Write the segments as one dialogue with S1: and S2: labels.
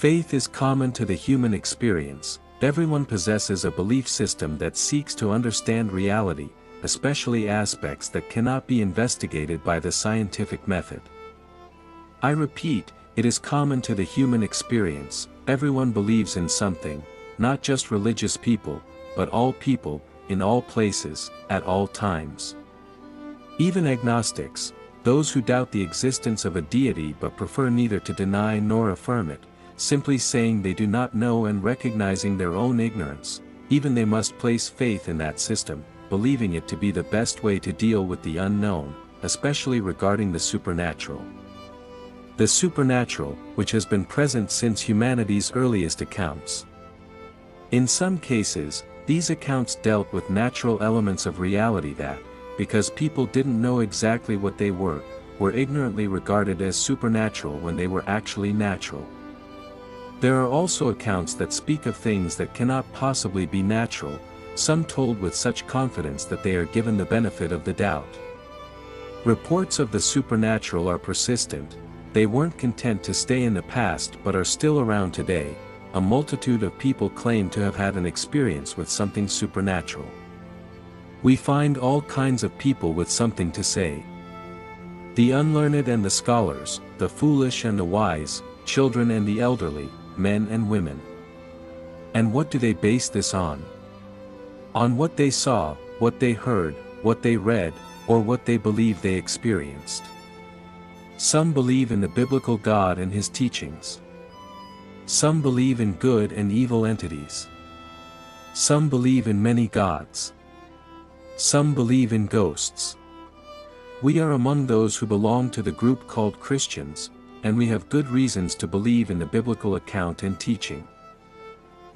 S1: Faith is common to the human experience. Everyone possesses a belief system that seeks to understand reality, especially aspects that cannot be investigated by the scientific method. I repeat, it is common to the human experience. Everyone believes in something, not just religious people, but all people, in all places, at all times. Even agnostics, those who doubt the existence of a deity but prefer neither to deny nor affirm it, simply saying they do not know and recognizing their own ignorance, even they must place faith in that system, believing it to be the best way to deal with the unknown, especially regarding the supernatural. The supernatural, which has been present since humanity's earliest accounts. In some cases, these accounts dealt with natural elements of reality that, because people didn't know exactly what they were ignorantly regarded as supernatural when they were actually natural. There are also accounts that speak of things that cannot possibly be natural, some told with such confidence that they are given the benefit of the doubt. Reports of the supernatural are persistent. They weren't content to stay in the past but are still around today. A multitude of people claim to have had an experience with something supernatural. We find all kinds of people with something to say. The unlearned and the scholars, the foolish and the wise, children and the elderly, men and women. And what do they base this on? On what they saw, what they heard, what they read, or what they believe they experienced. Some believe in the biblical God and his teachings. Some believe in good and evil entities. Some believe in many gods. Some believe in ghosts. We are among those who belong to the group called Christians, and we have good reasons to believe in the biblical account and teaching.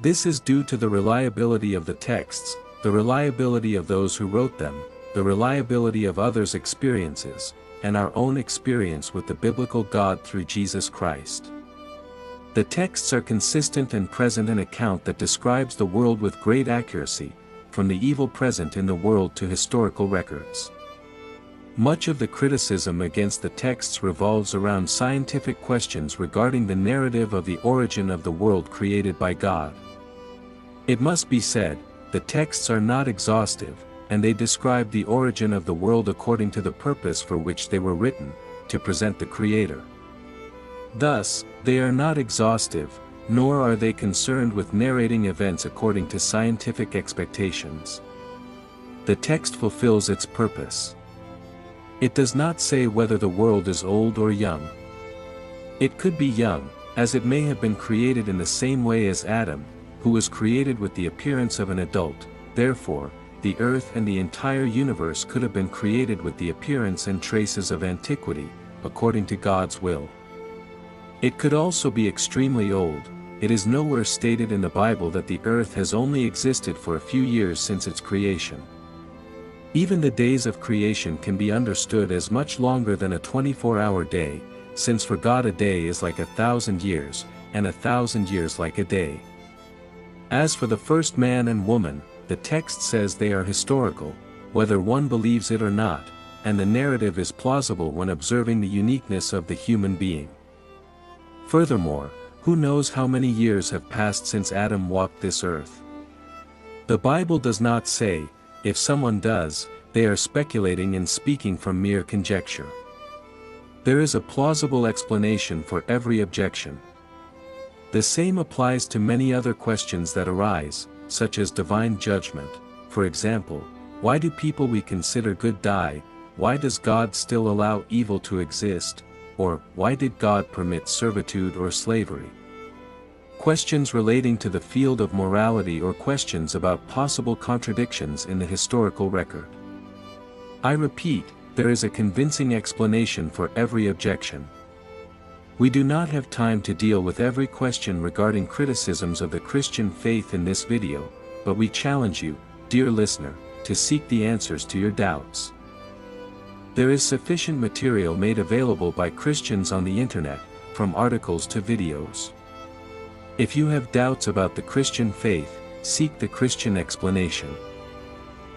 S1: This is due to the reliability of the texts, the reliability of those who wrote them, the reliability of others' experiences, and our own experience with the biblical God through Jesus Christ. The texts are consistent and present an account that describes the world with great accuracy, from the evil present in the world to historical records. Much of the criticism against the texts revolves around scientific questions regarding the narrative of the origin of the world created by God. It must be said, the texts are not exhaustive, and they describe the origin of the world according to the purpose for which they were written, to present the Creator. Thus, they are not exhaustive, nor are they concerned with narrating events according to scientific expectations. The text fulfills its purpose. It does not say whether the world is old or young. It could be young, as it may have been created in the same way as Adam, who was created with the appearance of an adult. Therefore, the earth and the entire universe could have been created with the appearance and traces of antiquity, according to God's will. It could also be extremely old. It is nowhere stated in the Bible that the earth has only existed for a few years since its creation. Even the days of creation can be understood as much longer than a 24-hour day, since for God a day is like 1,000 years, and 1,000 years like a day. As for the first man and woman, the text says they are historical, whether one believes it or not, and the narrative is plausible when observing the uniqueness of the human being. Furthermore, who knows how many years have passed since Adam walked this earth? The Bible does not say. If someone does, they are speculating and speaking from mere conjecture. There is a plausible explanation for every objection. The same applies to many other questions that arise, such as divine judgment. For example, why do people we consider good die? Why does God still allow evil to exist? Or, why did God permit servitude or slavery? Questions relating to the field of morality or questions about possible contradictions in the historical record. I repeat, there is a convincing explanation for every objection. We do not have time to deal with every question regarding criticisms of the Christian faith in this video, but we challenge you, dear listener, to seek the answers to your doubts. There is sufficient material made available by Christians on the internet, from articles to videos. If you have doubts about the Christian faith, seek the Christian explanation.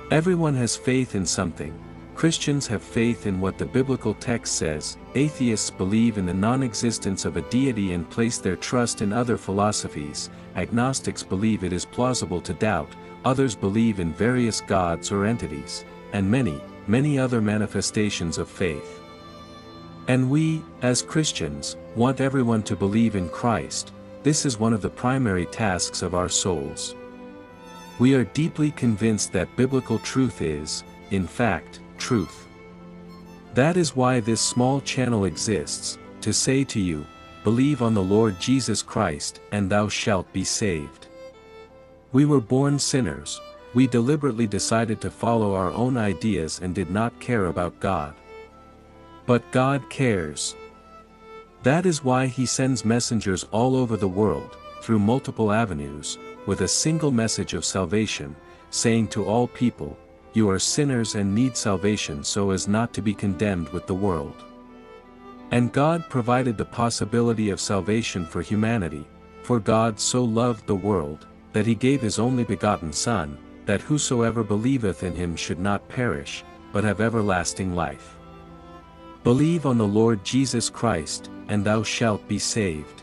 S1: Everyone has faith in something. Christians have faith in what the biblical text says, atheists believe in the non-existence of a deity and place their trust in other philosophies, agnostics believe it is plausible to doubt, others believe in various gods or entities, and many, many other manifestations of faith. And we, as Christians, want everyone to believe in Christ. This is one of the primary tasks of our souls. We are deeply convinced that biblical truth is, in fact, truth. That is why this small channel exists, to say to you, believe on the Lord Jesus Christ, and thou shalt be saved. We were born sinners, we deliberately decided to follow our own ideas and did not care about God. But God cares. That is why He sends messengers all over the world, through multiple avenues, with a single message of salvation, saying to all people, you are sinners and need salvation so as not to be condemned with the world. And God provided the possibility of salvation for humanity, for God so loved the world, that He gave His only begotten Son, that whosoever believeth in Him should not perish, but have everlasting life. Believe on the Lord Jesus Christ, and thou shalt be saved.